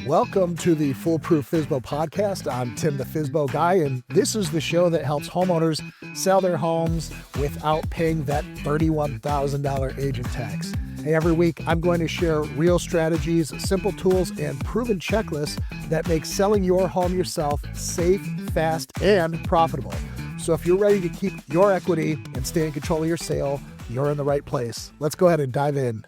Welcome to the Foolproof FSBO podcast. I'm Tim the FSBO guy, and this is the show that helps homeowners sell their homes without paying that $31,000 agent tax. Hey, every week I'm going to share real strategies, simple tools, and proven checklists that make selling your home yourself safe, fast, and profitable. So if you're ready to keep your equity and stay in control of your sale, you're in the right place. Let's go ahead and dive in.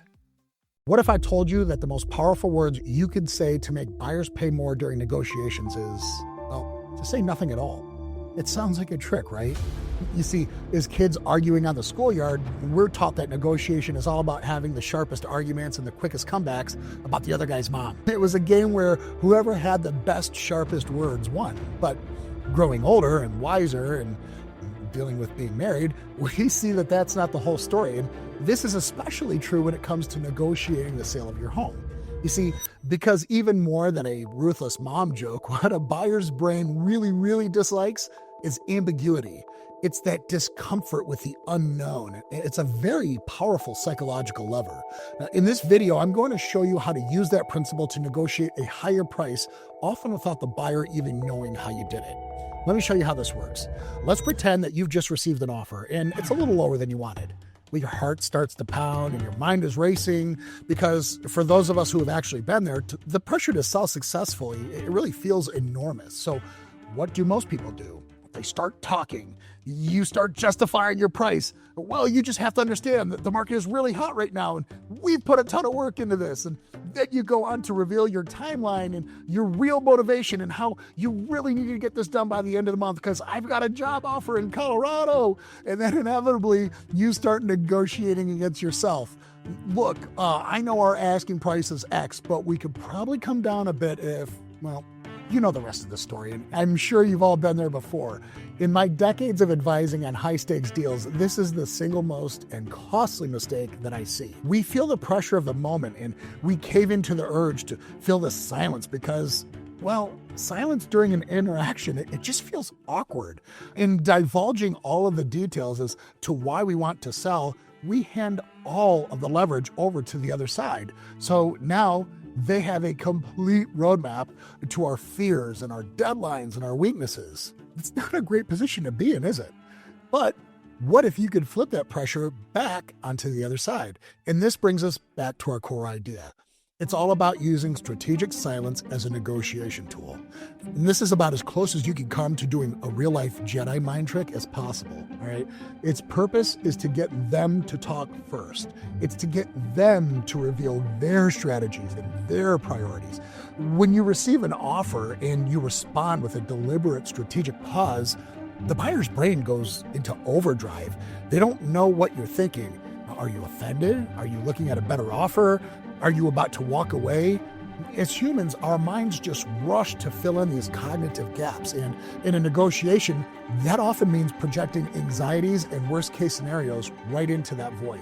What if I told you that the most powerful words you could say to make buyers pay more during negotiations is, well, to say nothing at all? It sounds like a trick, right? You see, as kids arguing on the schoolyard, we're taught that negotiation is all about having the sharpest arguments and the quickest comebacks about the other guy's mom. It was a game where whoever had the best, sharpest words won. But growing older and wiser and dealing with being married, we see that that's not the whole story. And this is especially true when it comes to negotiating the sale of your home. You see, because even more than a ruthless mom joke, what a buyer's brain really dislikes is ambiguity. It's that discomfort with the unknown. It's a very powerful psychological lever. Now, in this video, I'm going to show you how to use that principle to negotiate a higher price, often without the buyer even knowing how you did it. Let me show you how this works. Let's pretend that you've just received an offer and it's a little lower than you wanted. Well, your heart starts to pound and your mind is racing because for those of us who have actually been there, the pressure to sell successfully, it really feels enormous. So what do most people do? They start talking. You start justifying your price. Well, you just have to understand that the market is really hot right now and we've put a ton of work into this. And then you go on to reveal your timeline and your real motivation and how you really need to get this done by the end of the month because I've got a job offer in Colorado. And then inevitably you start negotiating against yourself. Look, I know our asking price is X, but we could probably come down a bit if, well, you know the rest of the story, and I'm sure you've all been there before. In my decades of advising on high-stakes deals, this is the single most and costly mistake that I see. We feel the pressure of the moment, and we cave into the urge to fill the silence because, well, silence during an interaction, it just feels awkward. In divulging all of the details as to why we want to sell, we hand all of the leverage over to the other side. So now, they have a complete roadmap to our fears and our deadlines and our weaknesses. It's not a great position to be in, is it? But what if you could flip that pressure back onto the other side? And this brings us back to our core idea. It's all about using strategic silence as a negotiation tool. And this is about as close as you can come to doing a real-life Jedi mind trick as possible, all right? Its purpose is to get them to talk first. It's to get them to reveal their strategies and their priorities. When you receive an offer and you respond with a deliberate strategic pause, the buyer's brain goes into overdrive. They don't know what you're thinking. Are you offended? Are you looking at a better offer? Are you about to walk away? As humans, our minds just rush to fill in these cognitive gaps. And in a negotiation, that often means projecting anxieties and worst-case scenarios right into that void.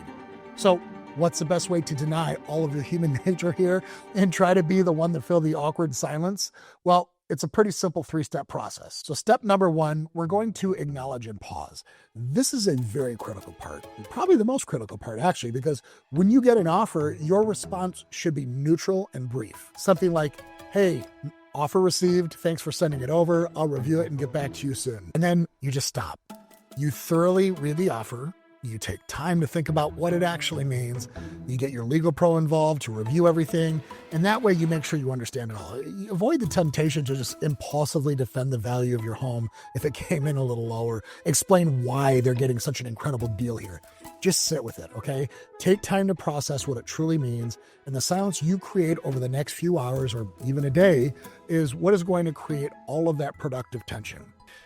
So what's the best way to deny all of the human nature here and try to be the one to fill the awkward silence? Well, it's a pretty simple three-step process. So step number one, we're going to acknowledge and pause. This is a very critical part, probably the most critical part actually, because when you get an offer, your response should be neutral and brief. Something like, hey, offer received, thanks for sending it over, I'll review it and get back to you soon. And then you just stop. You thoroughly read the offer. You take time to think about what it actually means. You get your legal pro involved to review everything. And that way you make sure you understand it all. You avoid the temptation to just impulsively defend the value of your home if it came in a little lower. Explain why they're getting such an incredible deal here. Just sit with it, okay? Take time to process what it truly means. And the silence you create over the next few hours or even a day is what is going to create all of that productive tension.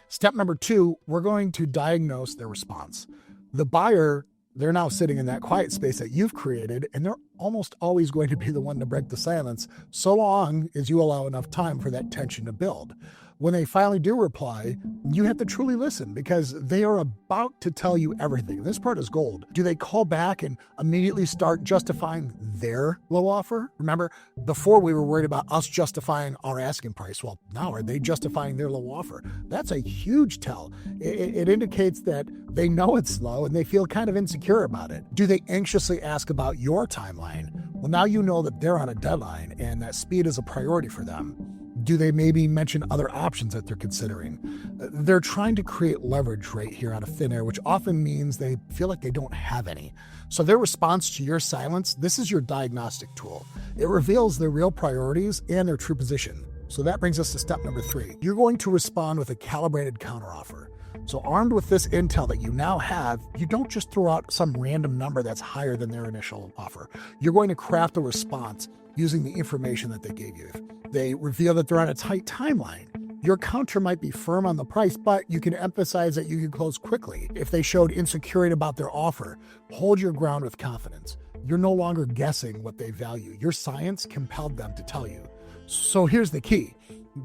Step number two, we're going to diagnose their response. The buyer, they're now sitting in that quiet space that you've created, and they're almost always going to be the one to break the silence, so long as you allow enough time for that tension to build. When they finally do reply, you have to truly listen because they are about to tell you everything. This part is gold. Do they call back and immediately start justifying their low offer? Remember, before we were worried about us justifying our asking price. Well, now are they justifying their low offer? That's a huge tell. It indicates that they know it's low and they feel kind of insecure about it. Do they anxiously ask about your timeline? Well, now you know that they're on a deadline and that speed is a priority for them. Do they maybe mention other options that they're considering? They're trying to create leverage right here out of thin air, which often means they feel like they don't have any. So their response to your silence, this is your diagnostic tool. It reveals their real priorities and their true position. So that brings us to step number 3. You're going to respond with a calibrated counteroffer. So armed with this intel that you now have, you don't just throw out some random number that's higher than their initial offer. You're going to craft a response using the information that they gave you. If they reveal that they're on a tight timeline, your counter might be firm on the price, but you can emphasize that you can close quickly. If they showed insecurity about their offer, hold your ground with confidence. You're no longer guessing what they value. Your science compelled them to tell you. So here's the key.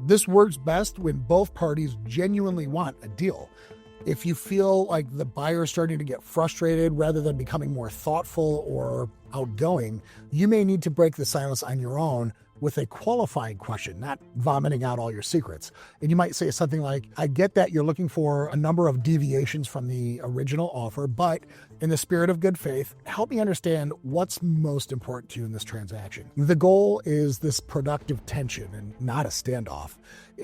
This works best when both parties genuinely want a deal. If you feel like the buyer is starting to get frustrated rather than becoming more thoughtful or outgoing, you may need to break the silence on your own with a qualifying question, not vomiting out all your secrets. And you might say something like, I get that you're looking for a number of deviations from the original offer, but in the spirit of good faith, help me understand what's most important to you in this transaction. The goal is this productive tension and not a standoff.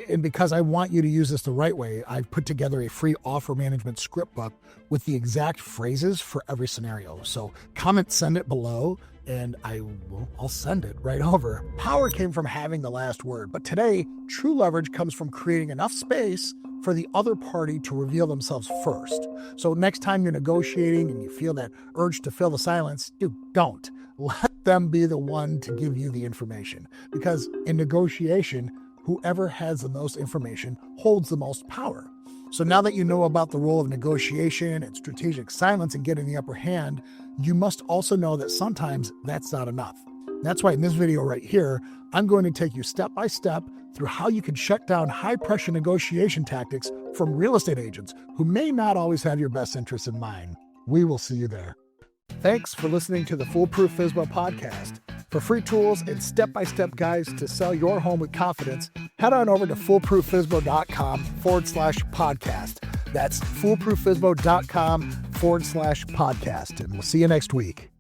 And because I want you to use this the right way, I've put together a free offer management script book with the exact phrases for every scenario. So comment, send it below, and I'll send it right over. Power came from having the last word, but today, true leverage comes from creating enough space for the other party to reveal themselves first. So next time you're negotiating and you feel that urge to fill the silence, don't. Let them be the one to give you the information. Because in negotiation, whoever has the most information holds the most power. So now that you know about the role of negotiation and strategic silence in getting the upper hand, you must also know that sometimes that's not enough. That's why in this video right here, I'm going to take you step by step through how you can shut down high-pressure negotiation tactics from real estate agents who may not always have your best interests in mind. We will see you there. Thanks for listening to the Foolproof FSBO podcast. For free tools and step-by-step guides to sell your home with confidence, head on over to foolprooffsbo.com/podcast. That's foolprooffsbo.com/podcast. And we'll see you next week.